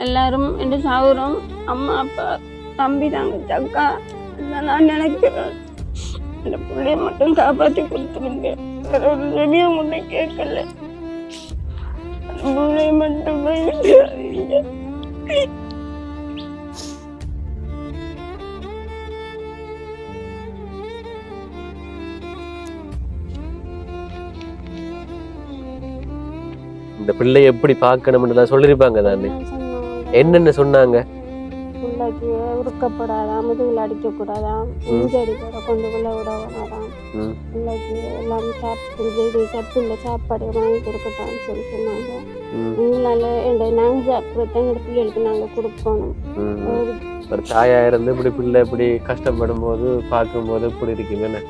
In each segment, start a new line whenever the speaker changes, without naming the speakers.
எல்லாரும் என் சகோதரம் அம்மா அப்பா தம்பி தங்கச்சி அக்கா நான் நினைக்கிறேன். இந்த பிள்ளைய மட்டும் காப்பாற்றி கொடுத்துருங்க. வேற ஒரு உதவியும் ஒண்ணு கேட்கல. அந்த பிள்ளைய மட்டும் போய்
இந்த பிள்ளைய எப்படி பார்க்கணும்னு சொல்லிருப்பாங்க தானே? என்னென்ன சொன்னாங்க?
பிள்ளைக்கு உருக்கப்படாதாம், முதுகில் அடிக்கக்கூடாதாம், இஞ்சி அடிக்கிற கொண்டு பிள்ளை விட வேணாதாம், பிள்ளைக்கு எல்லாம் சத்துள்ள சாப்பாடு வாங்கி கொடுக்கட்டான்னு சொல்லி சொன்னாங்க. இதனால நாங்கள் சாப்பிட்றத எங்கள் பிள்ளைகளுக்கு நாங்கள் கொடுக்கணும்.
ஒரு தாயா இருந்து இப்படி பிள்ளை இப்படி கஷ்டப்படும் போது பார்க்கும்போது இப்படி இருக்குமே.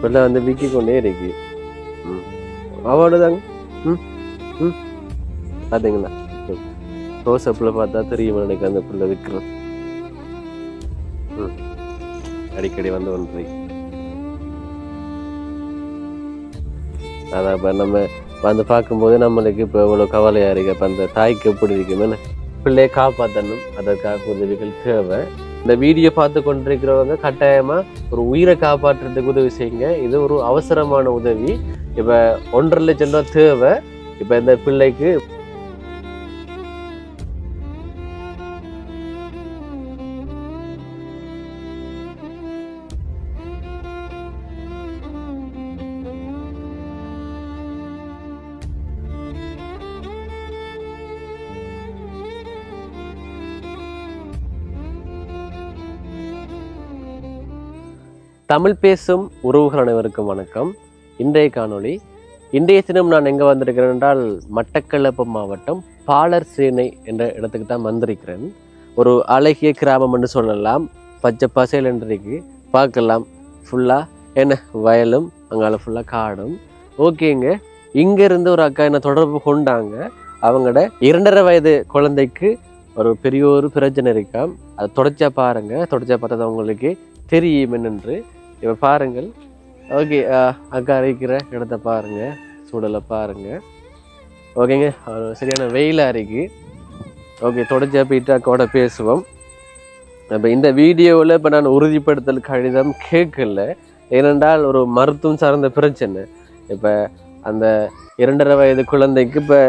பிள்ளை வந்து விக்கி கொண்டே இருக்கு. அவார்டுதாங்க. பாத்தீங்களா, ரோசப்பில் பார்த்தா தெரியும் எனக்கு அந்த பிள்ளை விற்கிறோம். அடிக்கடி வந்து ஒன்றை அதான் இப்போ நம்ம வந்து பார்க்கும்போது நம்மளுக்கு இப்போ இவ்வளோ கவலையா இருக்கு. அப்போ அந்த தாய்க்கு எப்படி இருக்குமே, பிள்ளையை காப்பாற்றணும், அதற்காக உதவிகள் தேவை. இந்த வீடியோ பார்த்து கொண்டிருக்கிறவங்க கட்டாயமா ஒரு உயிரை காப்பாற்றுறதுக்கு உதவி செய்யுங்க. இது ஒரு அவசரமான உதவி. இப்ப 1.5 லட்சம் ரூபாய் தேவை. இப்ப இந்த பிள்ளைக்கு தமிழ் பேசும் உறவுகள் அனைவருக்கும் வணக்கம். இன்றைய காணொளி, இன்றைய தினம் நான் எங்கே வந்திருக்கிறேன் என்றால் மட்டக்களப்பு மாவட்டம் பாலர் சேனை என்ற இடத்துக்கு தான் வந்திருக்கிறேன். ஒரு அழகிய கிராமம் என்று சொல்லலாம். பச்சை பசையில் இன்றைக்கு பார்க்கலாம். ஃபுல்லாக என்ன வயலும், அங்கால ஃபுல்லாக காடும். ஓகேங்க, இங்கேருந்து ஒரு அக்கா என்ன தொடர்பு கொண்டாங்க. அவங்களோட 2.5 வயது குழந்தைக்கு ஒரு பெரிய ஒரு பிரச்சனை இருக்காம். அதை தொடச்சா பாருங்க. தொடச்சா பார்த்தது அவங்களுக்கு தெரியும் என்னென்று. இப்போ பாருங்கள். ஓகே, அக்கா அரைக்கிற இடத்த பாருங்க, சூழலை பாருங்க. ஓகேங்க, சரியான வெயிலாக இருக்கு. ஓகே, தொடர்ச்சியாக போயிட்டு அக்காவோட பேசுவோம். இப்போ இந்த வீடியோவில் இப்போ நான் உறுதிப்படுத்தல் கடிதம் கேட்கல. ஏனென்றால் ஒரு மருத்துவம் சார்ந்த பிரச்சனை. இப்போ அந்த 2.5 வயது குழந்தைக்கு இப்போ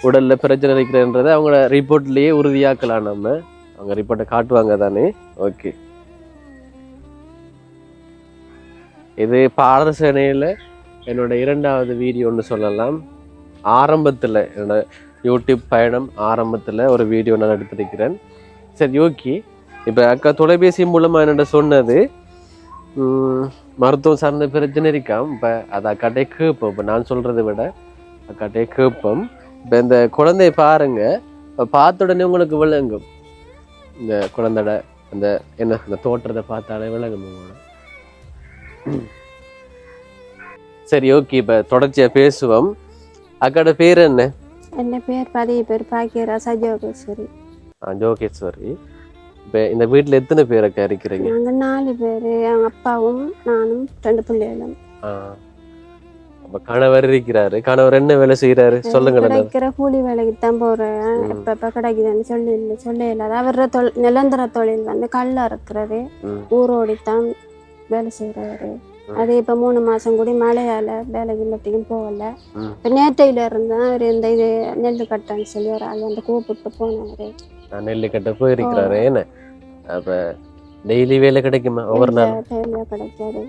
உடலில் பிரச்சனை இருக்கிறன்றதை அவங்களோட ரிப்போர்ட்லேயே உறுதியாக்கலாம். நம்ம அவங்க ரிப்போர்ட்டை காட்டுவாங்க தானே. ஓகே, இது பாலர் சேனையில் என்னோட 2வது வீடியோன்னு சொல்லலாம். ஆரம்பத்தில் என்னோட யூடியூப் பயணம் ஆரம்பத்தில் ஒரு வீடியோ நான் எடுத்திருக்கிறேன். சரி, ஓகே. இப்போ அக்கா தொலைபேசி மூலமாக என்னோட சொன்னது மருத்துவம் சார்ந்த பிரச்சனை இருக்காம். இப்போ அதை அக்காட்டே கேட்போம். இப்போ நான் சொல்கிறத விட அக்காட்டே கேட்போம். இப்போ இந்த குழந்தைய பாருங்க. இப்போ பார்த்த உடனே உங்களுக்கு விளங்கும். இந்த குழந்தையோட அந்த என்ன இந்த தோற்றத்தை பார்த்தாலே விளங்கும். சரி, ஓகே. இப்போ தொடர்ச்சியா பேசுவோம். அக்காட பேர் என்ன?
என்ன பேர் பதிய பேர் பாக்கியராசா ஜோகேஸ்வரி.
ஜோகேஸ்வரி. இப்போ இந்த வீட்டில் எத்தனை பேர் அக்கா இருக்கிறீங்க?
நாங்கள் 4 பேர். எங்கள் அப்பாவும் நானும் 2 பிள்ளைகளும்.
அப்போ கணவர் இருக்கிறாரு. கணவர் என்ன வேலை செய்யறாரு சொல்லுங்க.
கிடைக்கிற கூலி வேலைக்கு தான் போறேன். எப்ப கிடைக்குதுன்னு சொல்ல இல்லாத அவர நிரந்தர தொழில் வந்து கல் அறுக்கிறது. ஊரோடித்தான் வேலை செய்யறாரு. அது இப்ப 3 மாசம் கூடி மழையால வேலைக்கு எல்லாத்தையும் போகல. இப்ப நேற்றையில இருந்தா அவர் இந்த இது நெல்லு கட்டன்னு சொல்லி ஒரு ஆள் வந்து கூப்பிட்டு போனாரு.
நெல்லு கட்ட போயிருக்கிறாரு. என்ன அப்ப டெய்லி வேலை கிடைக்குமா? ஒவ்வொரு நாள்
டெய்லியா கிடைக்காது.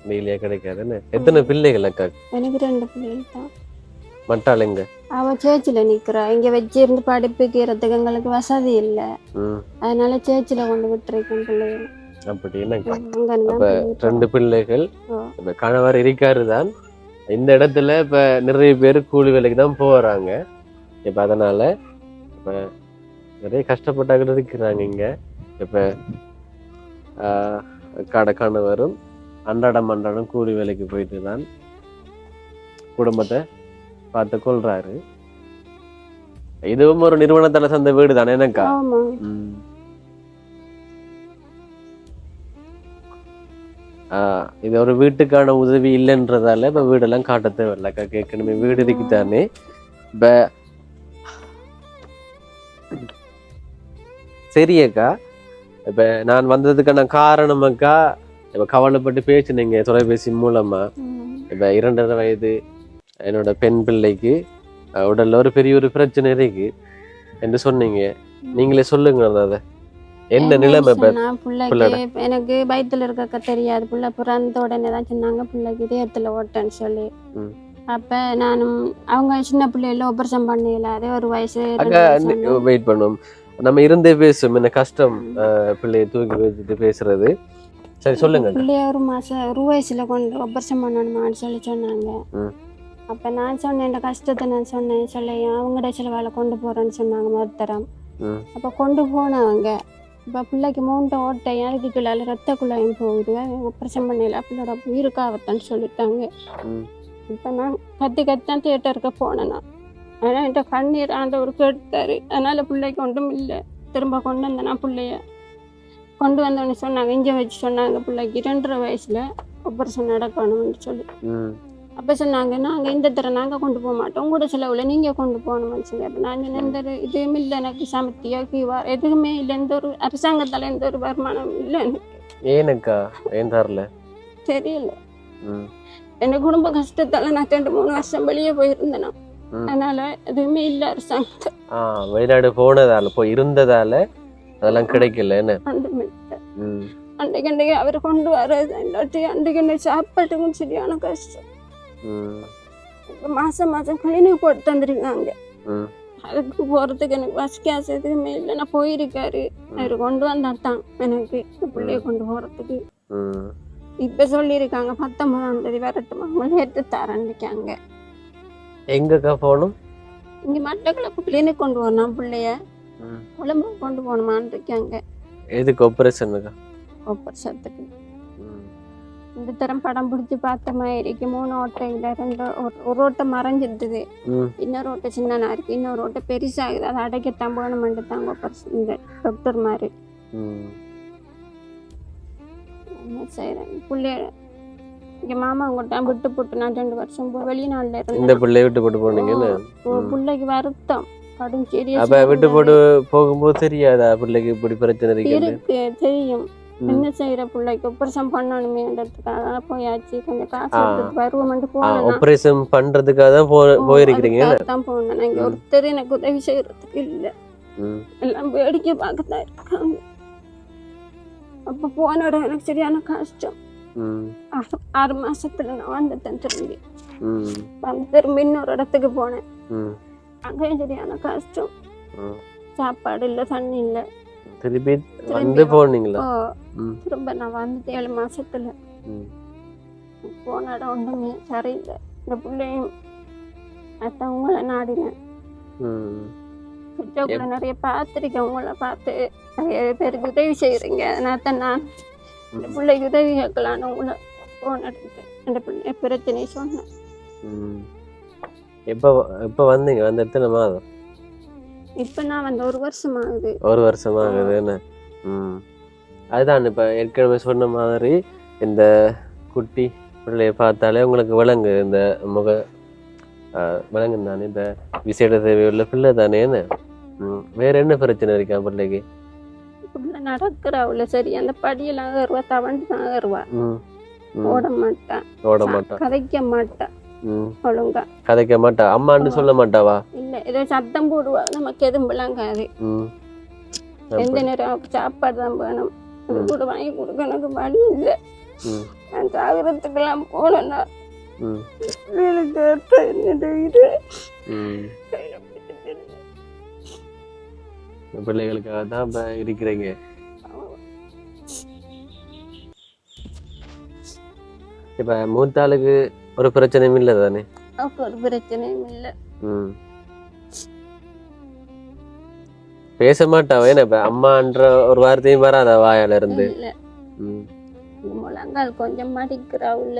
டெய்லியா கிடைக்காது. எத்தனை பிள்ளைகள் அக்கா?
எனக்கு 2 பிள்ளைகள் தான்.
மட்டாள் எங்க? அவ
சேர்ச்சில நிக்கிறா. இங்க வச்சிருந்து படிப்புக்கிறதுக்கு எங்களுக்கு வசதி இல்லை. அதனால சேர்ச்சில கொண்டு விட்டுருக்கேன் பிள்ளைகள்.
அப்படி என்னக்கா? அப்ப 2 பிள்ளைகள். இப்ப கணவர் இருக்காரு தான். இந்த இடத்துல இப்ப நிறைய பேர் கூலி வேலைக்கு தான் போறாங்க. இப்ப அதனால இப்ப நிறைய கஷ்டப்பட்டாக்கிட்டு இருக்கிறாங்க இங்க. இப்ப கணவரும் அன்றாடம் கூலி வேலைக்கு போயிட்டு தான் குடும்பத்தை பார்த்து கொள்றாரு. இதுவும் ஒரு நிறுவனத்தால தந்த வீடு தானே எனக்கா?
ஆமா.
இது ஒரு வீட்டுக்கான உதவி இல்லைன்றதால இப்ப வீடெல்லாம் காட்ட தேவையில்லக்கா. கேட்கணுமே வீடு இருக்குதானே. இப்ப சரியக்கா, இப்ப நான் வந்ததுக்கான காரணம் அக்கா, இப்ப கவலைப்பட்டு பேசினீங்க தொலைபேசி மூலமா. இப்ப 2.5 வயது என்னோட பெண் பிள்ளைக்கு உடல்ல ஒரு பெரிய ஒரு பிரச்சனை இருக்கு என்று சொன்னீங்க. நீங்களே சொல்லுங்க அத, என்ன நிலைமை?
பிள்ளைக்கு எனக்கு வயிற்றுல இருக்க தெரியாது. பிள்ளை பிறந்த உடனே தான் சொன்னாங்க பிள்ளைக்கு இதயத்துல ஓட்டன்னு சொல்லி. அப்ப நானும் அவங்க சின்ன பிள்ளைல ஆபரேஷன் பண்ணல, அதே ஒரு வயசு.
வெயிட் பண்ணுவோம், நம்ம இருந்தே பேசும். என்ன கஷ்டம் பிள்ளைய தூக்கி வச்சுட்டு பேசுறது. சரி சொல்லுங்க.
பிள்ளைய ஒரு வயசுல கொண்டு ஆபரேஷன் பண்ணணுமான்னு சொல்லி சொன்னாங்க. அப்ப நான் சொன்னேன் இந்த கஷ்டத்தை நான் சொன்னேன் சொல்லி அவங்கட சில வேலை கொண்டு போறேன்னு சொன்னாங்க மருத்துவம். அப்ப கொண்டு போனவங்க இப்ப பிள்ளைக்கு 3 ஓட்டை அதுக்குள்ள ரத்த குழாயும் போகுது, ஆபரேஷன் பண்ணல, பிள்ளையோட உயிருக்கு ஆபத்தான்னு சொல்லிட்டாங்க. இப்ப நான் கத்தான் தியேட்டருக்கு போனேன். ஆனா என்கிட்ட கண்ணீர் ஆண்டவருக்கு எடுத்தாரு. அதனால பிள்ளைக்கு ஒன்றும் இல்லை. திரும்ப கொண்டு வந்தேன். நான் பிள்ளைய கொண்டு வந்தோன்னு சொன்னாங்க, இங்கே வச்சு சொன்னாங்க பிள்ளைக்கு 2.5 வயசுல ஆபரேஷன் நடக்கணும்னு சொல்லி. அப்போ சொன்னாங்க நாங்கள் இந்த தடவை நாங்கள் கொண்டு போக மாட்டோம், உங்களோட செலவில் நீங்கள் கொண்டு போகணும்னு சொல்லி. அப்போ நான் எந்த ஒரு இதுவுமே இல்லை எனக்கு, சமத்தியா கீவார் எதுவுமே இல்லை, எந்த ஒரு அரசாங்கத்தால் எந்த ஒரு வருமானம் இல்லை எனக்கு.
ஏனக்கா ஏன் தரல
தெரியல. என் குடும்ப கஷ்டத்தால நான் 2-3 வருஷம் வெளியே போயிருந்தேன். அதனால எதுவுமே இல்லை அரசாங்கத்தை.
வெளிநாடு போனதால போய் இருந்ததால அதெல்லாம் கிடைக்கல.
அன்றைக்கு அவர் கொண்டு வர்றது அன்றைக்கு சாப்பாட்டுக்கும் சரியான கஷ்டம். மாசம் கிளினிக் போட்டு தந்துருக்காங்க. அதுக்கு போறதுக்கு எனக்கு பஸ் கேஸ் எதுவுமே இல்லை. நான் போயிருக்காரு, அவரு கொண்டு வந்தாத்தான் எனக்கு பிள்ளைய கொண்டு போறதுக்கு. இப்ப சொல்லியிருக்காங்க 19ஆம் தேதி வரட்டுமா எடுத்து தரண்டிக்காங்க.
எங்கக்கா போகணும்?
இங்க மட்டக்களப்பு கிளினிக் கொண்டு வரணும் பிள்ளைய, உடம்பு கொண்டு போகணுமான்னு இருக்காங்க.
எதுக்கு ஆபரேஷனுக்கா?
ஆபரேஷத்துக்கு. இந்த தரம் படம் பிடிச்சி பார்த்த மாதிரி 3 ஓட்டையில ஒரு ஓட்டை மறைஞ்சிருக்குது, இன்னொரு ஓட்டை சின்னனா இருக்கு, இன்னொரு ஓட்டை பெருசாகுது. அதை அடைக்கத்தான் போகணுமென்று தாங்க ஆபரேஷன் இந்த டாக்டர் மாதிரி. என்ன செய்யறேன் பிள்ளைய இங்க மாமா உங்கள்கிட்ட விட்டு போட்டு நான் 2 வருஷம் வெளிநாடுல இருந்தேன்.
இந்த பிள்ளைய விட்டு போட்டு போனீங்க?
பிள்ளைக்கு வருத்தம் கடும்.
அப்ப விட்டு போட்டு போகும்போது தெரியாதா பிள்ளைக்கு இப்படி பிரச்சனை
இருக்கு? தெரியும். என்ன செய்யற பிள்ளைக்கு ஆபரேஷன் பண்ணணுமேன்றதுக்காக போயாச்சு. கொஞ்சம் காசு எடுத்துட்டு வருவோம்னு போனேன்.
ஆபரேஷன் பண்றதுக்காக தான் போயிருக்கீங்க?
தான் போனேன். இங்க ஒருத்தர் எனக்கு உதவி செய்யறதுக்கு இல்ல, எல்லாம் வேடிக்கை பார்க்கத்தான் இருக்காங்க. அப்ப போன இடம் எனக்கு சரியான கஷ்டம். 6 மாசத்துல நான் வந்துட்டேன். திரும்பி திரும்பி இன்னொரு இடத்துக்கு போனேன். அங்கேயும் சரியான கஷ்டம். சாப்பாடு இல்ல, தண்ணி இல்ல.
திரும்பி வந்து போனீங்களா?
திரும்ப நான் வந்து 7 மாசத்துல போன இடம் ஒன்றுமே சரியில்லை. இந்த பிள்ளையும் அதான் உங்களை நாடினேன். நிறைய பார்த்துருக்கேன், உங்களை பார்த்து நிறைய பேருக்கு உதவி செய்யறீங்க. அதனால தான் நான் இந்த பிள்ளைக்கு உதவி கேட்கலான்னு உங்களை போன் எடுத்து இந்த பிள்ளை பிரச்சனை சொன்னேன்.
எப்ப வந்தீங்க? வந்து எத்தனை மாதம்?
இப்ப நான் வந்து 1 வருஷம் ஆகுது.
1 வருஷம் ஆகுது. என்ன அதுதான் இப்ப ஏற்கனவே சொன்ன மாதிரி இந்த குட்டி பிள்ளைய பார்த்தாலே உங்களுக்கு விலங்கு, இந்த முக விலங்கு தானே, இந்த விசேட தேவையுள்ள பிள்ளை தானே. வேற என்ன பிரச்சனை இருக்கா பிள்ளைக்கு?
நடக்கிறா சரி, அந்த படியெல்லாம் ஏறுவா, தவண்டு தான் ஏறுவா, ஓட மாட்டா, கதைக்க மாட்டா, ஒழுங்கா
கதைக்க மாட்டா. அம்மான்னு சொல்ல மாட்டாவா? இல்ல,
ஏதோ சத்தம் போடுவா, நமக்கு எதுவும் விளங்காது. எந்த நேரம் சாப்பாடு தான் வேணும், அது கூட வாங்கி கொடுக்க எனக்கு வழி இல்லை. நான் சாகரத்துக்கெல்லாம் போனேன்னா
பிள்ளைகளுக்காக தான் இப்ப இருக்கிறீங்க. இப்ப மூத்தாளுக்கு ஒரு பிரச்சனையும் இல்லை தானே?
ஒரு பிரச்சனையும் இல்லை.
பேச மாட்டாவா? ஏன்னா இப்ப அம்மான்ற ஒரு வார்த்தையும் வராதா வாயால இருந்து?
முழங்கால் கொஞ்சம் மடிக்கிறா உள்ள,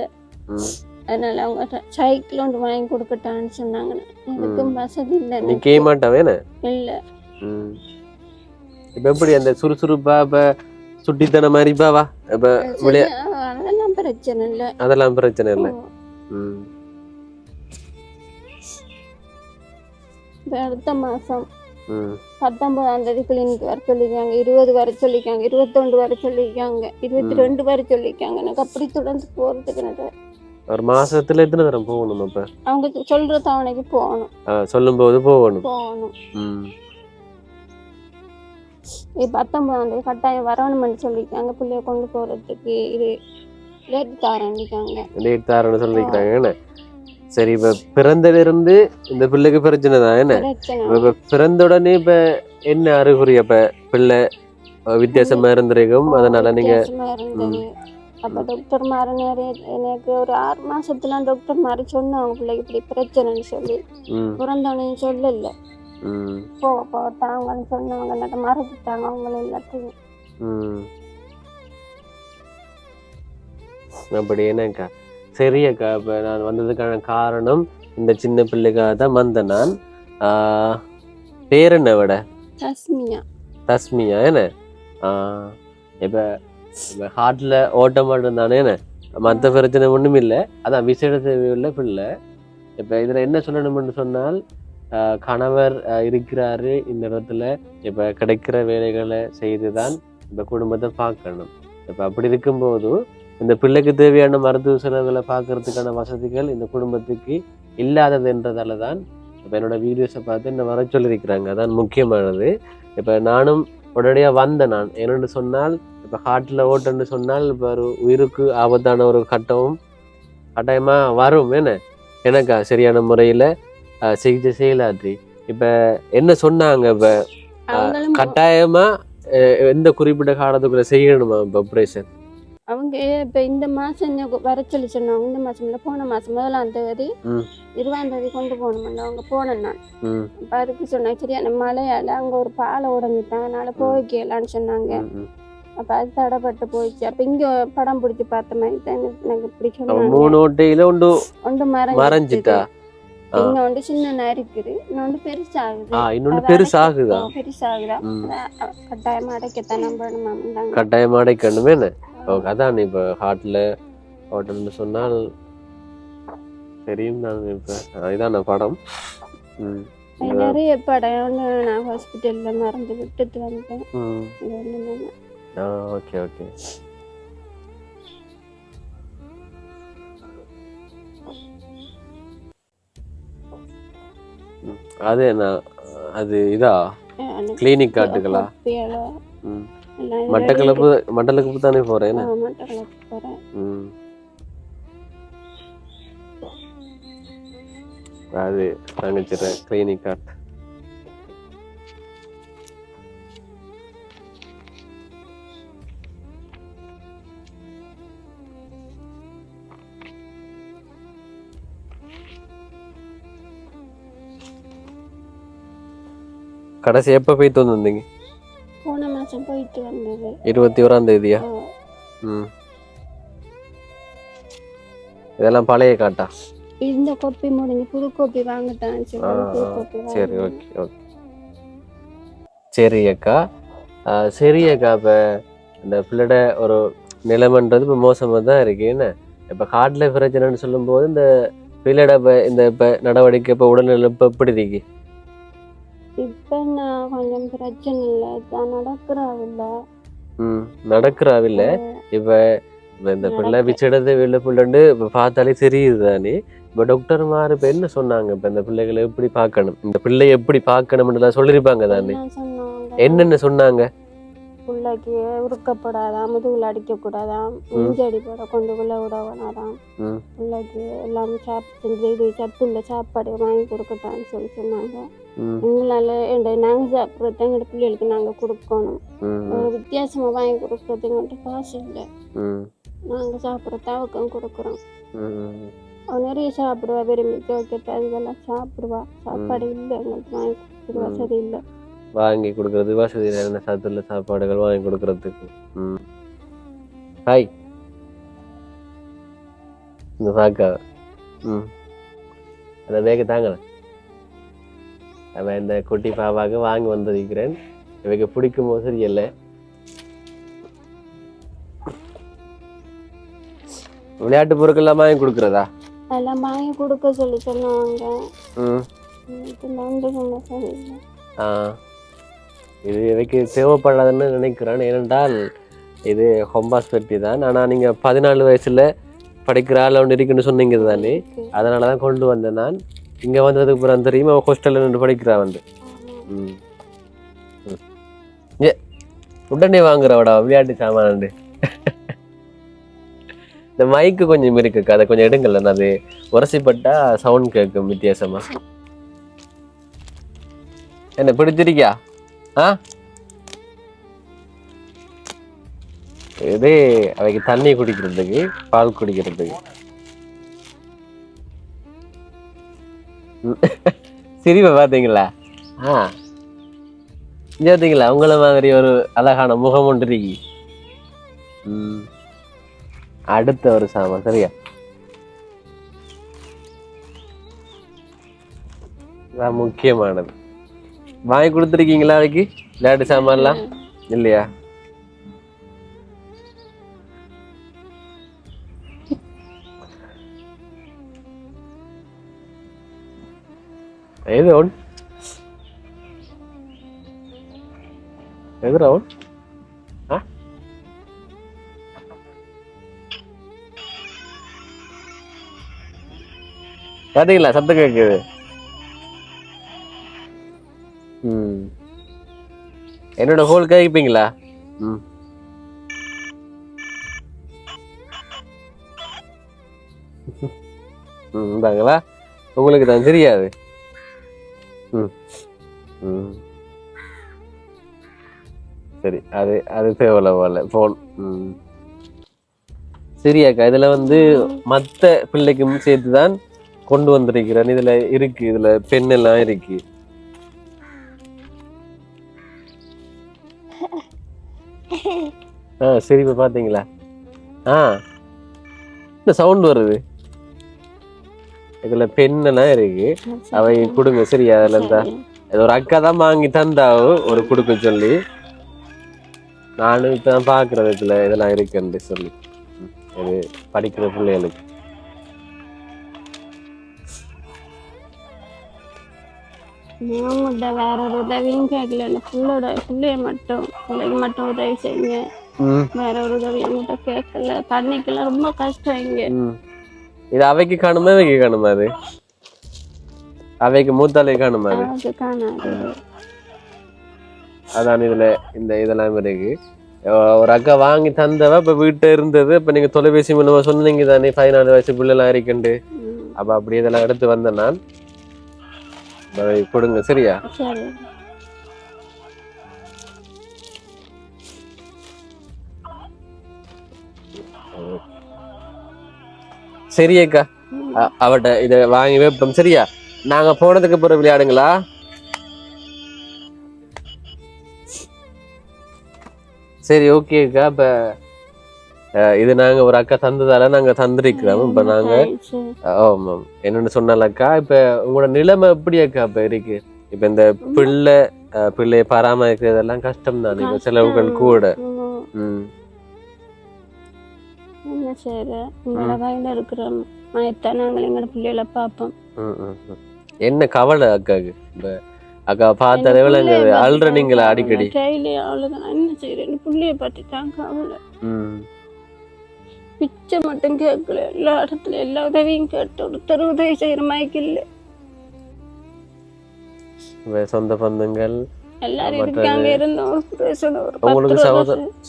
அதனால அவங்க சைக்கிள் ஒன்று வாங்கி கொடுக்கட்டான்னு சொன்னாங்க. எனக்கும் வசதி இல்லை.
நீ கேட்க மாட்டாவே
இல்லை.
இப்ப எப்படி அந்த சுறுசுறுப்பா இப்ப சுட்டித்தன மாதிரி பாவா இப்ப
அதெல்லாம் பிரச்சனை இல்லை.
அதெல்லாம் பிரச்சனை இல்லை.
அடுத்த மாசம் 19ஆம் தேதி கிளினிக் வர சொல்லிக்காங்க, 20 வர சொல்லிக்காங்க, 21 வர சொல்லிக்காங்க, 22 வர சொல்லிக்காங்க. எனக்கு அப்படி தொடர்ந்து போறதுக்கு
ஒரு மாசத்துல எத்தனை தரம் போகணும்? அப்ப
அவங்க சொல்ற தவணைக்கு போகணும்,
சொல்லும் போது போகணும்.
19ஆம் தேதி கட்டாயம் வரணும்னு சொல்லிக்காங்க. பிள்ளைய கொண்டு போறதுக்கு இது லேட் தாரன்னு சொல்லிக்கிறாங்க. சரி, இப்ப பிறந்தல இருந்து இந்த பிள்ளைக்கு பிரச்சனை தான் என்ன? இப்ப பிறந்த உடனே இப்ப என்ன அறிகுறி? அப்ப பிள்ளை வித்தியாசமா இருந்திருக்கும். அதனால நீங்க அப்ப டாக்டர் மாறு எனக்கு ஒரு 6 மாசத்துல டாக்டர் மாறி சொன்னாங்க பிள்ளைக்கு இப்படி பிரச்சனைன்னு சொல்லி. பிறந்தவனையும் சொல்லல, போட்டாங்கன்னு சொன்னாங்க, மறைச்சிட்டாங்க அவங்கள எல்லாத்தையும்.
அப்படி என்னக்கா? சரி அக்கா, இப்போ நான் வந்ததுக்கான காரணம் இந்த சின்ன பிள்ளைக்காக தான் வந்தேன் நான். பேர் என்ன விட? தஸ்மியா என்ன? இப்போ ஹார்ட்டில் ஓட்ட மாட்டோம் தானே என்ன? மற்ற பிரச்சனை ஒன்றும் இல்லை. அதான் விசேட தேவையுள்ள பிள்ளை. இப்போ இதில் என்ன சொல்லணும்னு சொன்னால், கணவர் இருக்கிறாரு இந்த இடத்துல. இப்போ கிடைக்கிற வேலைகளை செய்து தான் இப்போ குடும்பத்தை பார்க்கணும். இப்போ அப்படி இருக்கும்போது இந்த பிள்ளைக்கு தேவையான மருத்துவ செலவுகளை பார்க்கறதுக்கான வசதிகள் இந்த குடும்பத்துக்கு இல்லாததுன்றதால தான் இப்போ என்னோட வீடியோஸை பார்த்து என்ன வர சொல்லியிருக்கிறாங்க. அதான் முக்கியமானது. இப்போ நானும் உடனடியாக வந்தேன். நான் என்னென்னு சொன்னால், இப்போ ஹார்ட்டில் ஓட்டுன்னு சொன்னால் இப்போ ஒரு உயிருக்கு ஆபத்தான ஒரு கட்டாயமாக வரும். எனக்கா சரியான முறையில் சிகிச்சை செய்யலாற்றி. இப்போ என்ன சொன்னாங்க? இப்போ கட்டாயமாக எந்த குறிப்பிட்ட காலத்துக்குள்ள செய்யணுமா இப்போ ஆப்ரேஷன்?
அவங்க இப்ப இந்த மாசம் வர சொல்லி சொன்னாங்க. இந்த மாசம் இல்ல, போன மாசம் 1ஆம் தேதி 20ஆம் தேதி கொண்டு போகணும்ல. அவங்க போனேன் நான். அப்ப அதுக்கு சொன்னாங்க, சரியான மழையால அங்க ஒரு பாலை உடஞ்சிட்டாங்க, அதனால போய்க்கலான்னு சொன்னாங்க. அப்ப அது தடைப்பட்டு போயிடுச்சு. அப்ப இங்க படம் பிடிச்சி பார்த்த மாதிரி தான் எனக்கு இப்படி சொன்னாங்க. ஒன்று மறைஞ்சிட்டா, இன்னொன்று சின்ன இருக்குது, இன்னொன்று பெருசாகுதா. கட்டாயமா அடைக்கத்தான் நம்பணும்.
கட்டாயமா அடைக்கணுமே. அதான் இப்போ ஹார்ட்ல ஓட்டணும்னு சொன்னால் தெரியும். நான் இப்போ இதான் படம்
நிறைய படம் நான் ஹாஸ்பிட்டல்ல மறந்து விட்டுட்டு வந்தேன்.
Okay okay. அது என்ன? அது இதா கிளினிக் காட்டுகளா? மட்டக்களப்பு தானே போறேன். அது தங்கச்சிற கிளினிக் கார்ட். கடைசி எப்ப போயிட்டு வந்தீங்க?
போன மாசம் போயிட்டு வந்தது.
21ஆம் தேதியா? இதெல்லாம் பழைய காட்டா?
இந்த கோப்பி முடிஞ்சு புது கோப்பி வாங்கட்டான்.
சரி ஓகே ஓகே. சரி அக்கா. சரி அக்கா, இப்போ இந்த பிள்ளைட ஒரு நிலைமைன்றது இப்போ மோசமாக தான் இருக்கு. என்ன இப்போ ஹார்ட்ல பிரச்சனைன்னு சொல்லும்போது இந்த பிள்ளைட இந்த இப்போ நடவடிக்கை இப்போ உடல்நிலை இப்போ எப்படி இருக்கு?
இப்ப நான் கொஞ்சம் பிரச்சனை இல்லை,
நடக்கிறாவில்ல. இப்ப இந்த பிள்ளை விச்சிடது வெள்ள பிள்ளைண்டு இப்ப பார்த்தாலே தெரியுது தானே. இப்ப டாக்டர் மாரு இப்ப என்ன சொன்னாங்க? இப்ப இந்த பிள்ளைகளை எப்படி பார்க்கணும், இந்த பிள்ளைய எப்படி பார்க்கணும்னு சொல்லிருப்பாங்க தானே. என்னென்ன சொன்னாங்க?
பிள்ளைக்கு உருக்கப்படாதாம், முதுகுல அடிக்க கூடாதாம், இஞ்சி அடிப்பட கொண்டுக்குள்ள விட வேணாதாம், பிள்ளைக்கு எல்லாம் இது சத்துள்ள சாப்பாடு வாங்கி கொடுக்கட்டான்னு சொல்லி சொன்னாங்க. எங்களால நாங்க சாப்பிட்றது எங்கள்ட பிள்ளைகளுக்கு நாங்க கொடுக்கணும். வித்தியாசமா வாங்கி கொடுக்கறது எங்கள்கிட்ட காசு இல்லை. நாங்க சாப்பிட்ற தவக்கம் கொடுக்குறோம். அவன் நிறைய சாப்பிடுவா, விரும்பி கேட்க இதெல்லாம் சாப்பிடுவா. சாப்பாடு இல்லை எங்களுக்கு வாங்கி கொடுக்குறது வசதி இல்லை.
வாங்கி கொடுக்கறது வசதி இல்லை, சத்துள்ள சாப்பாடுகள் வாங்கி கொடுக்கறதுக்கு. ஹாய் இந்த பாக்கா ம் அந்த பேக்கு தாங்க அவன் இந்த குட்டி பாப்பாவுக்கு வாங்கி வந்திருக்கிறேன். இவைக்கு பிடிக்கும் போது சரியில்லை. விளையாட்டு பொருட்கள் எல்லாம் வாங்கி கொடுக்குறதா?
அதெல்லாம் வாங்கி கொடுக்க சொல்லி சொன்னாங்க.
ம் இது இவைக்கு தேவைப்படாதுன்னு நினைக்கிறேன். ஏனென்றால் இது ஹொம்பாஸ் பெட்டி தான். ஆனால் நீங்கள் 14 வயசுல படிக்கிற ஆள் ஒன்று இருக்குன்னு சொன்னீங்க தானே, அதனால தான் கொண்டு வந்தேன். நான் இங்கே வந்ததுக்கு அப்புறம் தெரியுமா ஹாஸ்டலில் நின்று படிக்கிறா வந்து. ம் ஏ உடனே வாங்குறவடா விளையாட்டு சாமான். இந்த மைக்கு கொஞ்சம் இருக்கு, அதை கொஞ்சம் எடுங்கல்ல. அது உரசிப்பட்டா சவுண்ட் கேட்கும் வித்தியாசமா. என்ன பிடிச்சிருக்கியா? இது அவைக்கு தண்ணி குடிக்கிறதுக்கு, பால் குடிக்கிறதுக்கு. சிரிப்பை பார்த்தீங்களா? பார்த்தீங்களா? உங்களை மாதிரி ஒரு அழகான முகம் ஒன்று இருக்கு. அடுத்த ஒரு சாமான் சரியா? முக்கியமானது வாங்கி கொடுத்துருக்கீங்களா அவைக்கு விளையாட்டு சாமான்லாம் இல்லையா? எது ரவுண்ட்? எது ரவுண்ட்? பாத்தீங்களா சத்தம் கேக்குது? என்னோட ஹோல் கேட்பீங்களா? இந்தாங்களா உங்களுக்கு தான் தெரியாது. சரி அது அது தேவையில்ல போல போன். சரியாக்கா, இதுல வந்து மத்த பிள்ளைக்கும் சேர்த்துதான் கொண்டு வந்திருக்கிறேன். இதுல இருக்கு, இதுல பென் எல்லாம் இருக்கு. சரி இப்ப பாத்தீங்களா? இந்த சவுண்ட் வருது. இதுல பென் எல்லாம் இருக்கு, அவை கொடுங்க சரியா? அதுல இருந்தா இது ஒரு அக்கா தான் வாங்கி தந்தாவோ ஒரு கொடுக்க சொல்லி. நானும் இப்பதான் பாக்குறது இதுல இதெல்லாம் இருக்குன்னு சொல்லி. இது படிக்கிற பிள்ளைகளுக்கு.
வேற ஒரு உதவியும் கேட்கல. பிள்ளைய மட்டும் பிள்ளைக்கு மட்டும் உதவி செய்யுங்க. வேற ஒரு உதவி என்கிட்ட கேட்கல. தண்ணிக்கெல்லாம் ரொம்ப கஷ்டம் இங்க.
இது அவைக்கு காணுமா அவைக்கு காணுமா? அது அவைக்கு மூத்தாலே காணுமா? அது
காணாது.
அதான் இதுல இந்த இதெல்லாம் இருக்கு. ஒரு அக்கா வாங்கி தந்தவ இப்ப வீட்டை இருந்தது. இப்ப நீங்க தொலைபேசி மூலமா சொன்னீங்க தானே 14 வயசு பிள்ளைலாம் இருக்குண்டு. அப்ப அப்படி இதெல்லாம் எடுத்து வந்தேன் நான். கொடுங்க சரியா? சரி அக்கா, அவட்ட இத வாங்கி வைப்போம் சரியா? நாங்க போனதுக்கு பிறகு விளையாடுங்களா? சரி ஓகே அக்கா. இப்ப இது நாங்க ஒரு அக்கா தந்ததால நாங்க தந்திருக்கிறோம். இப்ப நாங்க ஆமாம் என்னன்னு சொன்னாலக்கா, இப்ப உங்களோட நிலைமை எப்படி அக்கா இப்ப இருக்கு? இப்ப இந்த பிள்ளைய பராமரிக்கிறதெல்லாம் கஷ்டம் தானே, இப்ப செலவுகள் கூட.
என்ன செய்யற உங்களோட வயல இருக்கிற மயத்தான் நாங்கள் எங்களோட பிள்ளைகளை பார்ப்போம்.
என்ன கவலை அக்காக்கு? இப்ப அக்கா பார்த்த அளவுல அழுற நீங்களா அடிக்கடி?
அவ்வளவுதான். என்ன செய்யறேன் பிள்ளைய பார்த்துட்டாங்க கவலை. பிச்சை மட்டும் கேட்கல, எல்லா இடத்துல எல்லா உதவியும் கேட்டு ஒருத்தர் உதவி செய்யற மாதிரி இல்லை.
சொந்த பந்தங்கள்
எல்லாரும் இருக்காங்க.
உங்களுக்கு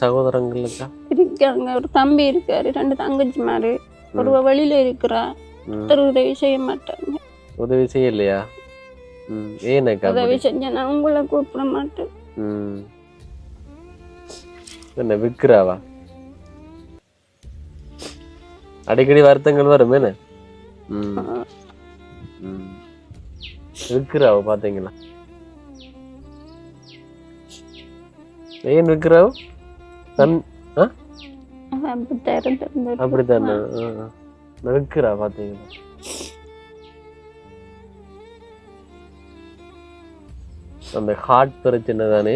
சகோதரங்கள்
இருக்காங்க. ஒரு தம்பி இருக்காரு, 2 தங்கச்சிமாரு, ஒரு வெளியில இருக்கிறா. ஒருத்தர் உதவி செய்ய மாட்டாங்க.
உதவி செய்யலையா?
உதவி செஞ்ச நான் உங்களை கூப்பிட மாட்டேன்.
என்ன விற்கிறாவா? அடிக்கடி வருத்தங்கள் வரும். என்ன விற்கிறாவ பாத்தீங்களா? ஏன் விற்கிறாவோ? அப்படித்தானே விற்கிறா பாத்தீங்களா? அந்த ஹார்ட் பிரச்சனை தானே.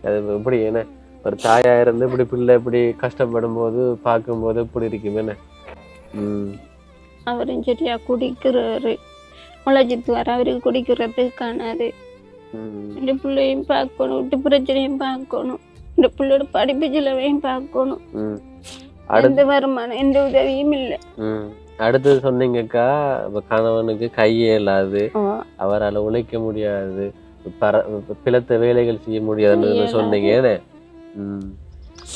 அது எப்படி என்ன ஒரு தாயா இருந்து இப்படி பிள்ளை இப்படி கஷ்டப்படும் போது பார்க்கும்போது இப்படி இருக்கும் என்ன.
அவரும் சரியா குடிக்கிறாரு, முளைச்சிட்டு வர அவருக்கு குடிக்கிறது காணாது. இந்த பிள்ளையும் பார்க்கணும், வீட்டு பிரச்சனையும் பார்க்கணும், இந்த பிள்ளையோட படிப்பு செலவையும் பார்க்கணும். எந்த வருமானம் எந்த உதவியும் இல்லை.
அடுத்தது சொன்னீங்கக்கா, கணவனுக்கு கையே இல்லாது, அவரால் உழைக்க முடியாது, பிளத்த வேலைகள் செய்ய முடியாதுன்னு சொன்னீங்க.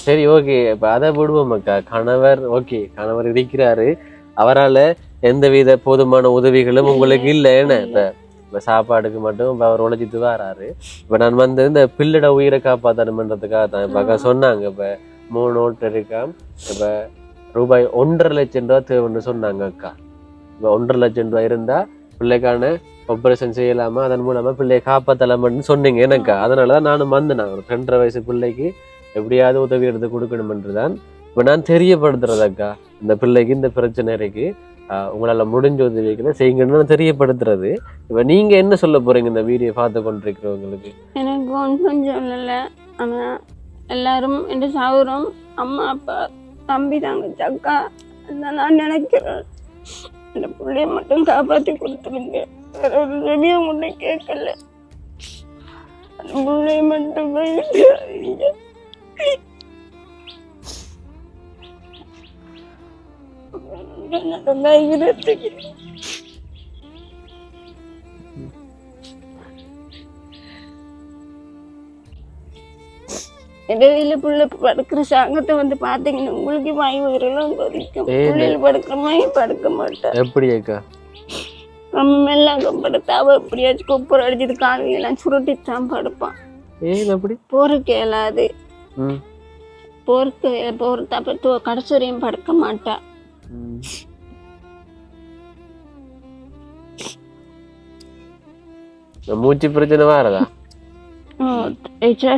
சரி, ஓகே, இப்ப அதை விடுவோம் அக்கா. கணவர் ஓகே, கணவர் இருக்கிறாரு, அவரால் எந்தவித போதுமான உதவிகளும் உங்களுக்கு இல்லை என்ன. இப்ப சாப்பாடுக்கு மட்டும் இப்ப அவர் உழைச்சிட்டு வராரு. இப்ப நான் வந்து இந்த பிள்ளட உயிரை காப்பாற்றணும்ன்றதுக்காக தான் இப்ப அக்கா சொன்னாங்க. இப்ப 3 நோட்டு இருக்கா, இப்ப ரூபாய் 1.5 லட்சம் ரூபா தேவைன்னு சொன்னாங்க அக்கா. இப்ப 1.5 லட்சம் ரூபாய் இருந்தா பிள்ளைக்கான ஆப்ரேஷன் செய்யலாமா, அதன் மூலமா பிள்ளையை காப்பாற்றலாமான்னு சொன்னீங்க எனக்கா. அதனாலதான் நானும் வந்தேன். ஒரு 2.5 வயசு பிள்ளைக்கு எப்படியாவது உதவி எடுத்து கொடுக்கணும்ன்றதான் இப்ப நான் தெரியப்படுத்துறது அக்கா. இந்த பிள்ளைக்கு இந்த பிரச்சனை இருக்கு, உங்களால முடிஞ்ச உதவிகளை செய்யுங்கன்னு தெரியப்படுத்துறது. இப்ப நீங்க என்ன சொல்ல போறீங்க இந்த வீடியோ பார்த்து கொண்டிருக்கிறவங்களுக்கு?
எனக்கு ஒன்றும் சொல்லலை. ஆனா எல்லாரும் என்று சாகுறோம், அம்மா அப்பா தம்பி தங்கச்சி அக்கா நான் நினைக்கிறேன். இந்த பிள்ளைய மட்டும் காப்பாற்றி கொடுத்துருங்க. வேற ஒரு உதவியும் ஒண்ணு கேட்கல. அந்த பிள்ளைய மட்டும் போயிட்டு இடையில புள்ள படுக்கிற சாங்கத்தை வந்து பாத்தீங்கன்னா உங்களுக்கு வாய் வயிறெல்லாம் கொதிக்கும். பிள்ளைகள் படுக்கிற மாதிரி படுக்க மாட்டேன்.
எப்படி அக்கா?
நம்ம மெல்லாம் படுத்தா அவ எப்படியாச்சும் கொப்பரை அடிச்சுட்டு காலையெல்லாம் சுருட்டித்தான் படுப்பான். போருக்கு இயலாது, போருக்கு கடைசி வரையும் படுக்க மாட்டா.
மூச்சு பிரச்சனை வரதா?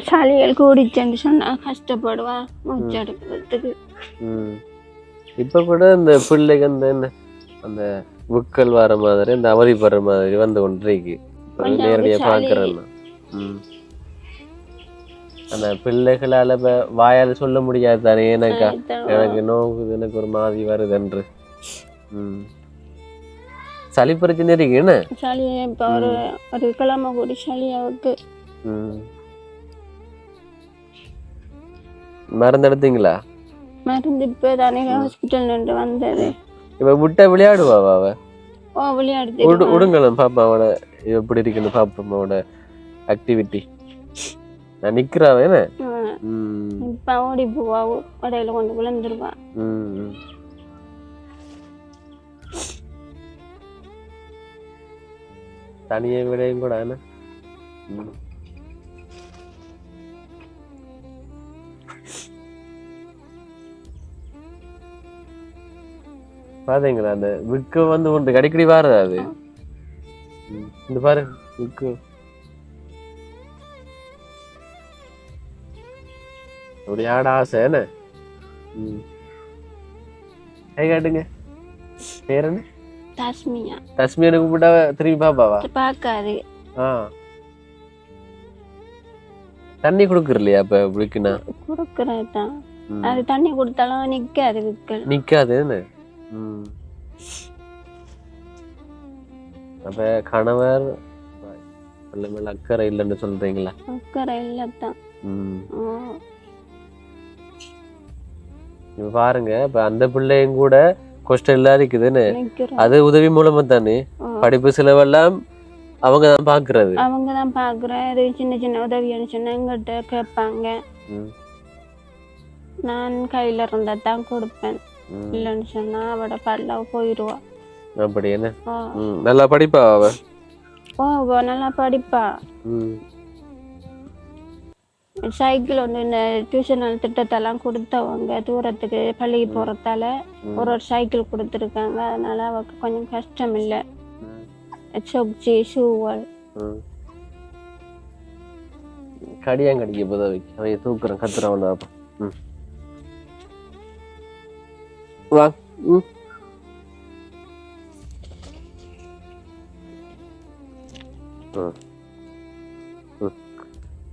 சளிகள் கூடிச்சுன்னு சொன்னா கஷ்டப்படுவா மூச்சு எடுக்கிறதுக்கு.
இப்ப கூட இந்த பிள்ளைக்கு அந்த என்ன அந்த புக்கள் வர மாதிரி இந்த அவதிப்படுற மாதிரி வந்து கொண்டிருக்கு. நேரடியா பாக்குறேன்னா அந்த பிள்ளைகளால வாயால சொல்ல முடியாது தானே, எனக்கா எனக்கு நோக்குது, எனக்கு ஒரு மாதிரி வருதுன்று. சளி பிரச்சனை இருக்கு என்ன?
சளி இப்ப ஒரு கிழமை கூடி சளி அவருக்கு.
மருந்து எடுத்தீங்களா?
மருந்து இப்ப தானே ஹாஸ்பிட்டல் நின்று வந்தது.
இப்ப விட்டா விளையாடுவாவா அவ?
விளையாடுது.
விடுங்களேன் பாப்பா, அவட எப்படி இருக்குன்னு பாப்போம் அவட ஆக்டிவிட்டி. நான் நிக்கிறாவே என்ன
இப்ப ஓடி போவா, கடையில கொண்டு விழுந்துருவா.
தனியே விடையும் கூட என்ன பாத்தீங்களா? அந்த விக்கு வந்து ஒன்று அடிக்கடி வாரதா அது? இந்த பாரு விக்கு அப்படி ஆட ஆசை என்ன. காட்டுங்க, பேர் என்ன?
தஸ்மியா.
தஸ்மியா கூப்பிட்டா திரும்பி பாப்பாவா?
பாக்காது.
தண்ணி குடுக்கறலையா? அப்ப விக்குனா
குடுக்கறதான். அது தண்ணி கொடுத்தாலும் நிக்காது, விக்கல்
நிக்காது என்ன. அப்ப கணவர் மேல அக்கறை இல்லைன்னு சொல்றீங்களா?
அக்கறை இல்லத்தான்.
இப்ப பாருங்க, இப்ப அந்த பிள்ளையும் கூட கஷ்டம் இல்லாத இருக்குதுன்னு, அது உதவி மூலமா தானே படிப்பு செலவெல்லாம் அவங்கதான் பாக்குறது.
அவங்கதான் பாக்குறது. சின்ன சின்ன உதவி சொன்னா எங்கிட்ட கேட்பாங்க. நான் கையில இருந்தா தான் கொடுப்பேன், இல்லன்னு சொன்னா அவட பல்ல போயிடுவா.
அப்படி என்ன? நல்லா படிப்பா அவ?
நல்லா படிப்பா. சைக்கிள் ஒன்று இந்த டியூஷன் திட்டத்தெல்லாம் கொடுத்தவங்க தூரத்துக்கு பள்ளிக்கு போறதால ஒரு சைக்கிள் கொடுத்துருக்காங்க. அதனால அவக்கு கொஞ்சம் கஷ்டம் இல்லை. சொக்சி ஷூவல்
கடியாங்கடிக்க போதவைக்கு அவன் தூக்குறேன், கத்துறவன் வா.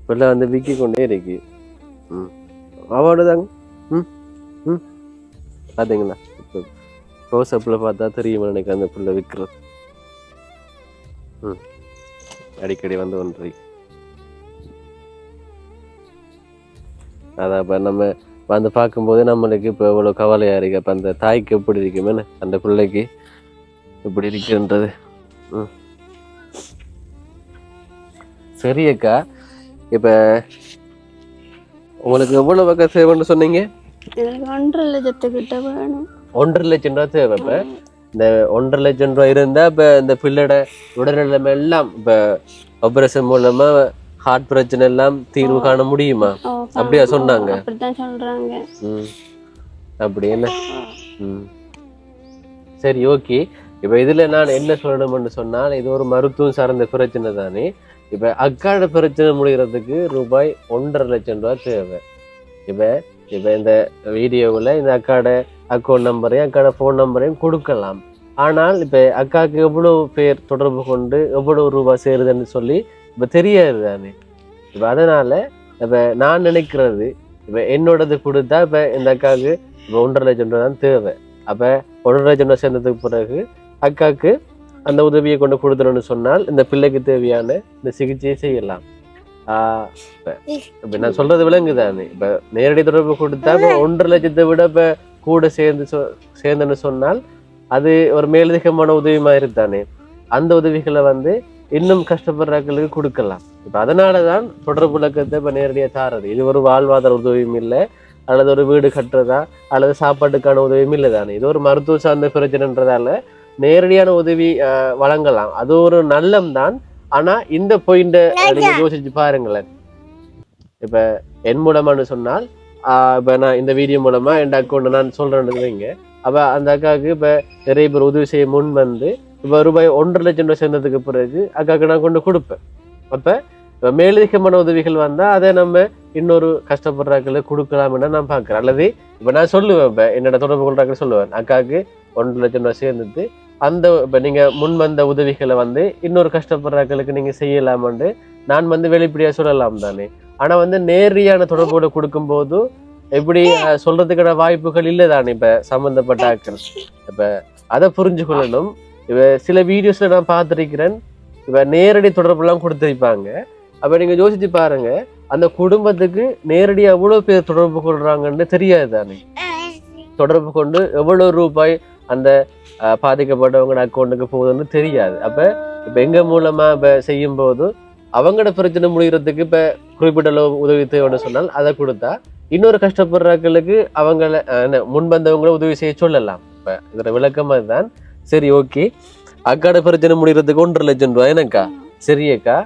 பிள்ளை வந்து விக்கி கொண்டே இருக்கு. அவார்டு தாங்க. பார்த்தீங்களா இப்போ க்ளோஸ்அப்பில் பார்த்தா தெரியுமா எனக்கு அந்த பிள்ளை விற்கிறது. அடிக்கடி வந்து ஒன்றி அதான் இப்போ நம்ம வந்து பார்க்கும்போது நம்மளுக்கு இப்போ இவ்வளோ கவலையாக இருக்கு. அப்போ அந்த தாய்க்கு எப்படி இருக்குமே அந்த பிள்ளைக்கு எப்படி இருக்குன்றது. சரி அக்கா, இப்போ உங்களுக்கு எவ்வளோ பக்கம் தேவைன்னு சொன்னீங்க?
எனக்கு 1.5 லட்சத்துக்கிட்ட வேணும்.
1.5 லட்சம் ரூபா தேவை. இப்போ இந்த 1.5 லட்சம் ரூபா இருந்தா இப்போ இந்த பிள்ளோட உடல்நிலைமை எல்லாம் இப்போ ஆபரேஷன் மூலமா ஹார்ட் பிரச்சனை எல்லாம் தீர்வு காண முடியுமா? அப்படியா சொன்னாங்க?
அப்படித்தான் சொல்றாங்க.
அப்படி என்ன? சரி, ஓகே. இப்ப இதுல நான் என்ன சொல்லணும்னு சொன்னால், இது ஒரு மருத்துவம் சார்ந்த பிரச்சனை தானே. இப்ப அக்காட பிரச்சனை முடிகிறதுக்கு ரூபாய் 1.5 லட்சம் ரூபாய் தேவை. இப்ப இந்த வீடியோவில் இந்த அக்காட அக்கௌண்ட் நம்பரையும் அக்காட ஃபோன் நம்பரையும் கொடுக்கலாம். ஆனால் இப்ப அக்காவுக்கு எவ்வளவு பேர் தொடர்பு கொண்டு எவ்வளவு ரூபாய் சேருதுன்னு சொல்லி இப்ப தெரியாது தானே. இப்ப அதனால இப்ப நான் நினைக்கிறது, இப்ப என்னோடது கொடுத்தா இப்ப இந்த அக்காவுக்கு இப்ப 1.5 லட்சம் ரூபாய் தான் தேவை. அப்ப 1.5 லட்சம் ரூபாய் சேர்ந்ததுக்கு பிறகு அக்காவுக்கு அந்த உதவியை கொண்டு கொடுத்துடணும்னு சொன்னால் இந்த பிள்ளைக்கு தேவையான இந்த சிகிச்சையை செய்யலாம். இப்ப நான் சொல்றது விளங்குதானே. இப்ப நேரடி தொடர்பு கொடுத்தா இப்ப 1.5 லட்சத்தை விட இப்ப கூட சேர்ந்துன்னு சொன்னால் அது ஒரு மேலதிகமான உதவி மாதிரி தானே. அந்த உதவிகளை வந்து இன்னும் கஷ்டப்படுறாக்களுக்கு கொடுக்கலாம். இப்ப அதனாலதான் தொடர்பு இலக்கத்தை இப்ப நேரடியா தாரது. இது ஒரு வாழ்வாதார உதவியும் இல்லை, அல்லது ஒரு வீடு கட்டுறதா அல்லது சாப்பாட்டுக்கான உதவியும் இல்லை தானே. இது ஒரு மருத்துவ சார்ந்த பிரச்சனைன்றதால நேரடியான உதவி வழங்கலாம். அது ஒரு நல்லம் தான். ஆனா இந்த பாயிண்ட நீங்க யோசிச்சு பாருங்களேன். இப்ப என் மூலமானு சொன்னால் இப்ப நான் இந்த வீடியோ மூலமா என் அக்கௌண்ட் நான் சொல்றேன்னு வைங்க. அப்ப அந்த அக்காவுக்கு இப்ப நிறைய பேர் உதவி செய்ய முன் வந்து இப்ப ரூபாய் 1.5 லட்சம் ரூபாய் சேர்ந்ததுக்கு பிறகு அக்காவுக்கு நான் கொண்டு கொடுப்பேன். அப்ப மேலதிகமான உதவிகள் வந்தா அதை நம்ம இன்னொரு கஷ்டப்படுறாக்களை கொடுக்கலாம்னு நான் பாக்குறேன். அல்லது இப்ப நான் சொல்லுவேன், இப்ப என்னோட தொடர்பு கொள்றாக்கள் சொல்லுவேன், அக்காவுக்கு 1.5 லட்சம் ரூபாய் சேர்ந்துட்டு அந்த இப்ப நீங்க முன் வந்த உதவிகளை வந்து இன்னொரு கஷ்டப்படுறாக்களுக்கு நீங்க செய்யலாம்னு நான் வந்து வெளிப்படையா சொல்லலாம் தானே. ஆனா வந்து நேரடியான தொடர்புகளை கொடுக்கும் போது எப்படி சொல்றதுக்கான வாய்ப்புகள் இல்லை தானே இப்ப சம்பந்தப்பட்ட ஆக்கள். இப்ப அதை புரிஞ்சு கொள்ளணும். இப்ப சில வீடியோஸ்ல நான் பார்த்திருக்கிறேன், இப்ப நேரடி தொடர்பு எல்லாம் கொடுத்திருப்பாங்க. அப்ப நீங்க யோசிச்சு பாருங்க, அந்த குடும்பத்துக்கு நேரடியா எவ்வளவு பேர் தொடர்பு கொள்றாங்கன்னு தெரியாது தானே. தொடர்பு கொண்டு எவ்வளவு ரூபாய் அந்த பாதிக்கப்பட்டவங்க அக்கௌண்ட்டுக்கு போகுதுன்னு தெரியாது. இப்ப எங்க மூலமா இப்ப செய்யும் போது அவங்களோட பிரச்சனை முடிகிறதுக்கு இப்ப குறிப்பிட்ட அளவு உதவி தேவைன்னு சொன்னால் அதை கொடுத்தா இன்னொரு கஷ்டப்படுறாக்களுக்கு அவங்கள முன்வந்தவங்களை உதவி செய்ய சொல்லலாம். இப்ப இதோட விளக்கம் அதுதான். சரி, ஓகே. அக்காட பிரச்சனை முடிகிறதுக்கு 1.5 லட்சம் ரூபாய் எனக்கா? சரியக்கா,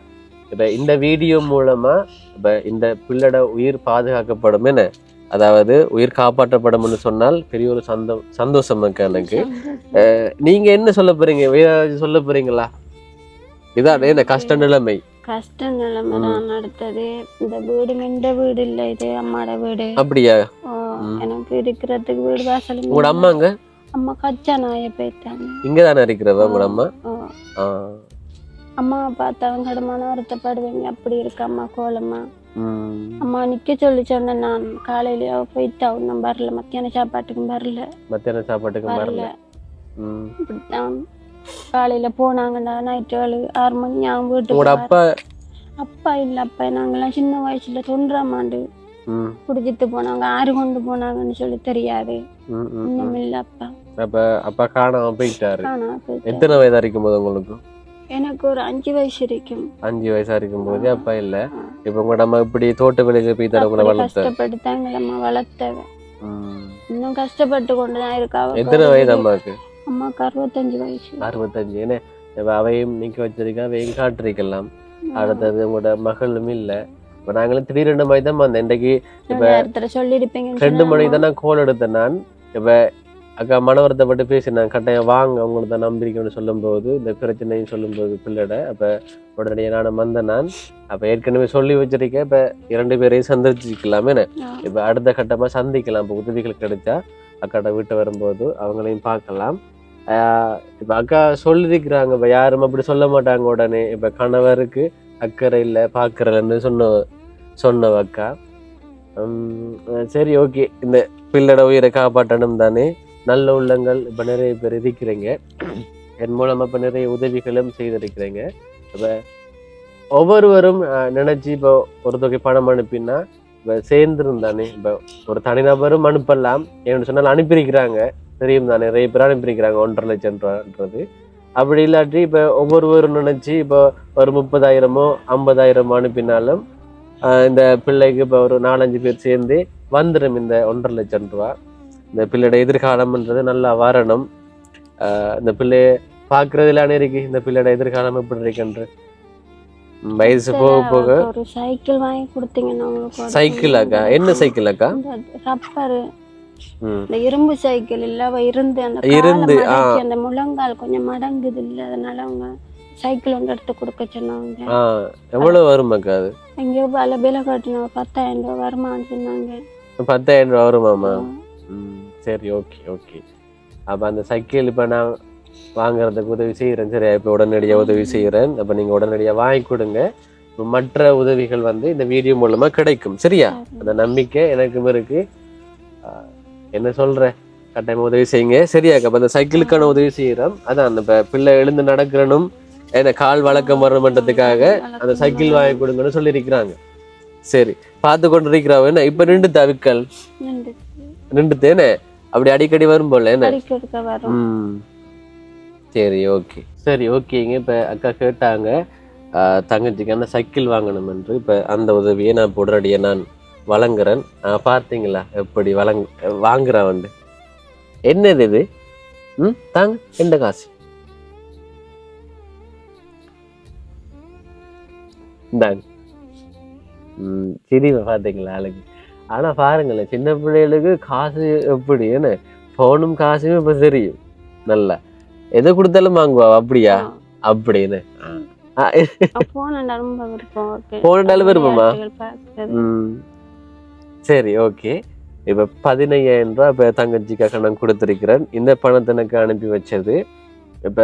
இப்ப இந்த வீடியோ மூலமா இப்ப இந்த பிள்ளோட உயிர் பாதுகாக்கப்படும், என்ன அதாவது உயிர் காப்பாற்றப்படும்னு சொன்னால் பெரிய ஒரு சந்தோஷம் எனக்கு. நீங்க என்ன சொல்ல போறீங்க? வேற சொல்ல போறீங்களா? இதான் என்ன கஷ்ட நிலைமை
நான் அடுத்தது இந்த வீடு இந்த வீடு இல்ல, இது அம்மாட வீடு.
அப்படியா?
எனக்கு இருக்கிறதுக்கு வீடு வாசல்.
உங்களோட அம்மாங்க?
அம்மா கச்சா நாய போயிட்டாங்க.
இங்கதானே இருக்கிறவ உங்களோட அம்மா?
அம்மா பார்த்து அவங்களோட மன வருத்தப்படுவீங்க. அப்படி இருக்கு அம்மா கோலம்மா. அம்மா நிக்க சொல்லி சொன்னேன் நான். காலையிலயோ போயிட்டா ஒன்னும் வரல, மத்தியான சாப்பாட்டுக்கும் வரல. இப்படித்தான் காலையில போனாங்கடா, நைட்டு 6 மணி அவங்க வீட்டுக்கு. அப்பா இல்ல, அப்பா நாங்கெல்லாம் சின்ன வயசுல 9ஆம் ஆண்டு குடிச்சிட்டு போனாங்க. 6 கொண்டு போனாங்கன்னு சொல்லி தெரியாது. இன்னும் இல்ல அப்பா.
அப்பா காணாம போயிட்டாரு. எத்தனை வயதா இருக்கும் போது உங்களுக்கு?
எனக்கு ஒரு 5 வயசு இருக்கும்.
5 வயசா இருக்கும் போது அப்பா இல்ல. இப்ப உங்களோட அம்மா இப்படி தோட்ட வேலைக்கு போய் தடவை
கஷ்டப்பட்டுத்தாங்களம்மா வளர்த்தவ. இன்னும் கஷ்டப்பட்டு கொண்டுதான் இருக்கா.
எத்தனை வயது அம்மாவுக்கு?
அம்மாவுக்கு 65 வயசு.
65. ஏன்னா அவையும் நீங்க வச்சிருக்கா, அவையும் காட்டிருக்கலாம். அடுத்தது உங்களோட மகளும் இல்ல. இப்ப நாங்களும் திடீரெண்டு மாதிரி தான் வந்தேன். இன்றைக்கு இப்ப
சொல்லிருப்பீங்க
2 மணிக்கு தான் நான் கோல் எடுத்தேன். நான் இப்ப அக்கா மனவரத்தைப்பட்டு பேசினேன். கட்டாயம் வாங்க உங்களுக்கு தான் நம்பிக்கைன்னு சொல்லும் போது, இந்த பிரச்சனையும் சொல்லும் போது பிள்ளைட அப்ப உடனடியே நானும் வந்தேன். நான் அப்ப ஏற்கனவே சொல்லி வச்சிருக்கேன், இப்ப 2 பேரையும் சந்திச்சுக்கலாமே. இப்ப அடுத்த கட்டமா சந்திக்கலாம். இப்ப உதவிகள் கிடைச்சா அக்காட்ட வீட்டை வரும்போது அவங்களையும் பார்க்கலாம். இப்போ அக்கா சொல்லியிருக்கிறாங்க, இப்போ யாரும் அப்படி சொல்ல மாட்டாங்க உடனே. இப்போ கணவருக்கு அக்கறை இல்லை பார்க்கறலன்னு சொன்னவ அக்கா. சரி ஓகே, இந்த பிள்ளோட உயிரை காப்பாற்றணும் தானே. நல்ல உள்ளங்கள் இப்போ நிறைய பேர் இருக்கிறீங்க, என் மூலமாக இப்போ நிறைய உதவிகளும் செய்திருக்கிறீங்க. இப்போ ஒவ்வொருவரும் நினைச்சு இப்போ ஒரு தொகை பணம் அனுப்பினா இப்போ சேர்ந்துருந்தானே. இப்போ ஒரு தனிநபரும் அனுப்பலாம், ஏன்னு சொன்னால் அனுப்பியிருக்கிறாங்க தெரியும் தானே, நிறைய பேர் அனுப்பியிருக்கிறாங்க 1.5 லட்சம் ரூபான்றது. அப்படி இல்லாட்டி இப்போ ஒவ்வொருவரும் நினைச்சு இப்போ ஒரு 30,000 50,000 அனுப்பினாலும் இந்த பிள்ளைக்கு இப்போ ஒரு 4-5 பேர் சேர்ந்து வந்துடும் இந்த 1.5 லட்சம் ரூபா. இந்த பிள்ளையோட எதிர்காலம்ன்றது நல்லா வரணும். இந்த பிள்ளைய பார்க்கறதுலானே இருக்கு இந்த பிள்ளையோட எதிர்காலம் எப்படி இருக்குன்ற. வயசு போக போக
ஒரு சைக்கிள் வாங்கி கொடுத்தீங்கன்னா உங்களுக்கு.
சைக்கிளாக்கா? என்ன சைக்கிளாக்கா?
ரப்பர், இந்த இரும்பு சைக்கிள் இல்ல இருந்து அந்த அந்த முழங்கால் கொஞ்சம் மடங்குது இல்ல, அதனால அவங்க சைக்கிள் ஒன்று எடுத்து கொடுக்க சொன்னாங்க.
எவ்வளவு வருமாக்கா அது?
எங்கேயோ விலை காட்டினா 10,000 ரூபாய் வருமானு சொன்னாங்க.
10,000 ரூபா வருமாமா? சரி ஓகே ஓகே. அப்போ அந்த சைக்கிள் இப்போ நான் வாங்குறதுக்கு உதவி செய்கிறேன். சரியா? இப்போ உடனடியாக உதவி செய்கிறேன். அப்போ நீங்கள் உடனடியாக வாங்கி கொடுங்க. மற்ற உதவிகள் வந்து இந்த வீடியோ மூலமாக கிடைக்கும். சரியா? அந்த நம்பிக்கை எனக்கும் இருக்கு. என்ன சொல்ற, கட்டாயமா உதவி செய்யுங்க. சரியாக்கா? அப்போ அந்த சைக்கிளுக்கான உதவி செய்கிறோம். அதான் அந்த பிள்ளை எழுந்து நடக்கணும், ஏன்னா கால் வழக்கம் வரணுன்றதுக்காக அந்த சைக்கிள் வாங்கி கொடுங்கன்னு சொல்லியிருக்கிறாங்க. சரி, பார்த்து கொண்டு இருக்கிறாவ. இப்ப 2 தவிக்கல் 2 தேனே அப்படி அடிக்கடி வரும் போல என்ன? சரி ஓகே. சரி ஓகேங்க. இப்ப அக்கா கேட்டாங்க தங்கச்சிக்கான சைக்கிள் வாங்கணும் என்று. இப்ப அந்த உதவியை நான் உடனடியா நான் வழங்குறேன். பார்த்தீங்களா எப்படி வாங்குறா வந்து. என்னது இது? தாங்க, எந்த காசு? இந்தாங்க. சிரிப்பை பார்த்தீங்களா அழகு. ஆனா பாருங்களேன், சின்ன பிள்ளைகளுக்கு காசு எப்படி என்ன, போனும் காசுமே இப்ப தெரியும் நல்லா. எதை கொடுத்தாலும் வாங்குவா. அப்படியா? அப்படின்னு போனாலும் விருப்பமா? சரி ஓகே. இப்ப 15,000 ரூபாய் இப்ப தங்கச்சிக்காக நான் கொடுத்திருக்கிறேன். இந்த பணத்தை எனக்கு அனுப்பி வச்சது இப்ப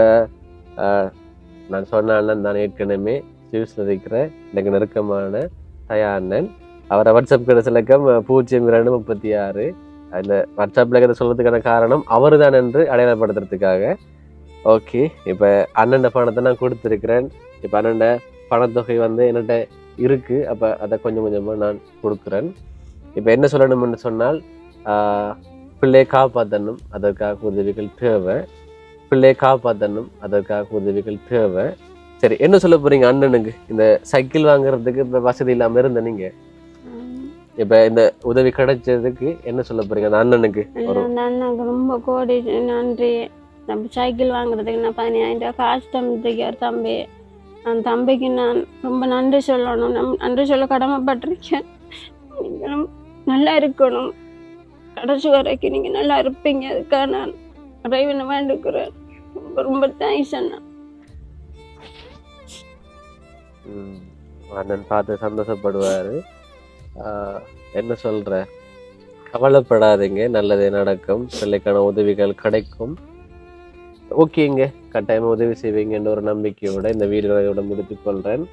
நான் சொன்னாலும் நான் ஏற்கனவே சுவிஸ்ல இருக்கிற எனக்கு நெருக்கமான தயாண்ணன். அவரை வாட்ஸ்அப் கிட்ட இலக்கம் 0236. அந்த வாட்ஸ்அப்ல கிட்ட சொல்றதுக்கான காரணம் அவரு தான் என்று அடையாளப்படுத்துறதுக்காக. ஓகே, இப்ப அண்ணன் பணத்தை நான் கொடுத்திருக்கிறேன். இப்ப அண்ணன் பணத்தொகை வந்து என்கிட்ட இருக்கு. அப்ப அதை கொஞ்சம் கொஞ்சமா நான் கொடுக்குறேன். இப்ப என்ன சொல்லணும்னு சொன்னால், பிள்ளையை காப்பாற்றணும், அதற்காக உதவிகள் தேவை. பிள்ளையை காப்பாற்றணும், அதற்காக உதவிகள் தேவை. சரி, என்ன சொல்ல போறீங்க அண்ணனுக்கு? இந்த சைக்கிள் வாங்குறதுக்கு இப்ப வசதி இல்லாம இருந்த நீங்க, இப்ப இந்த உதவி கிடைச்சதுக்கு என்ன சொல்ல போறீங்க அந்த அண்ணனுக்கு?
அண்ணனுக்கு ரொம்ப கோடி நன்றி. நம்ம சைக்கிள் வாங்குறதுக்கு நான் 15,000 ரூபாய் காசு தம்பிக்கார் தம்பி. அந்த தம்பிக்கு நான் ரொம்ப நன்றி சொல்லணும். நன்றி சொல்ல கடமைப்பட்டிருக்கேன். நீங்களும் நல்லா இருக்கணும், கடைசி வரைக்கும் நீங்க நல்லா இருப்பீங்க. அதுக்காக நான் இறைவனை வேண்டுக்கிறேன். ரொம்ப ரொம்ப தேங்க்ஸ் அண்ணா.
அண்ணன் பார்த்து சந்தோஷப்படுவாரு. என்ன சொல்ற, கவலைப்படாதீங்க, நல்லதே நடக்கும், பிள்ளைக்கான உதவிகள் கிடைக்கும். ஓகேங்க, கட்டாயமா உதவி செய்வீங்கன்ற ஒரு நம்பிக்கையோட இந்த வீடியோட முடித்துக் கொள்றேன்.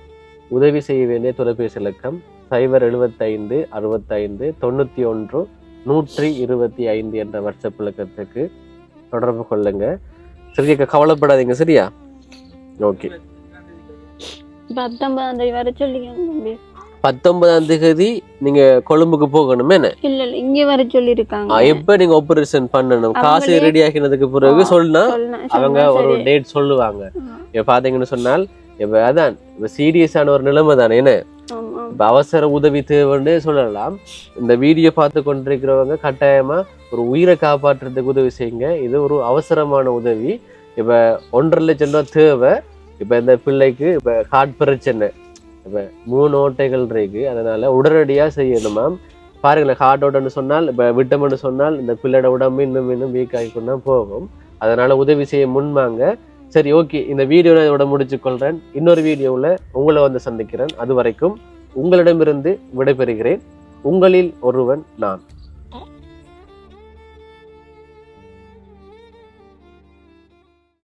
உதவி செய்ய வேண்டிய தொலைபேசி இலக்கம் 075 65 91 125 என்ற வாட்ஸ்அப் இலக்கத்துக்கு தொடர்பு கொள்ளுங்க. சரியா? கவலைப்படாதீங்க. சரியா? ஓகே.
19ஆம் தேதி வர சொல்லிங்க.
19ஆம் தேதி நீங்க கொழும்புக்கு போகணும். என்ன?
இல்ல இங்க வர சொல்லிருக்காங்க.
எப்ப நீங்க ஆபரேஷன் பண்ணணும், காசு ரெடி ஆகினதுக்கு பிறகு சொன்னா அவங்க ஒரு டேட் சொல்லுவாங்க. இப்ப பாத்தீங்கன்னு சொன்னால் இப்ப அதான் இப்ப சீரியஸான ஒரு நிலைமை தானே. என்ன இப்ப அவசர உதவி தேவைன்னு சொல்லலாம். இந்த வீடியோ பார்த்து கொண்டிருக்கிறவங்க கட்டாயமா ஒரு உயிரை காப்பாற்றுறதுக்கு உதவி செய்யுங்க. இது ஒரு அவசரமான உதவி. இப்ப 1.5 லட்சம் ரூபாய் தேவை. இப்ப இந்த பிள்ளைக்கு இப்ப ஹார்ட் பிரச்சனை, இப்ப 3 ஓட்டைகள் இருக்கு. அதனால உடனடியா செய்யணுமா. பாருங்களேன், ஹார்ட் ஓட்டன்னு சொன்னால் இப்ப விட்டம்னு சொன்னால் இந்த பிள்ளையோட உடம்பு இன்னும் வீக் ஆகிக்கொண்டா போகும். அதனால உதவி செய்ய முன்வாங்க. சரி ஓகே, இந்த வீடியோ நான் இதோட முடிச்சு கொள்றேன். இன்னொரு வீடியோவில் உங்களை வந்து சந்திக்கிறேன். அது வரைக்கும் உங்களிடமிருந்து விடைபெறுகிறேன். உங்களில் ஒருவன் நான்.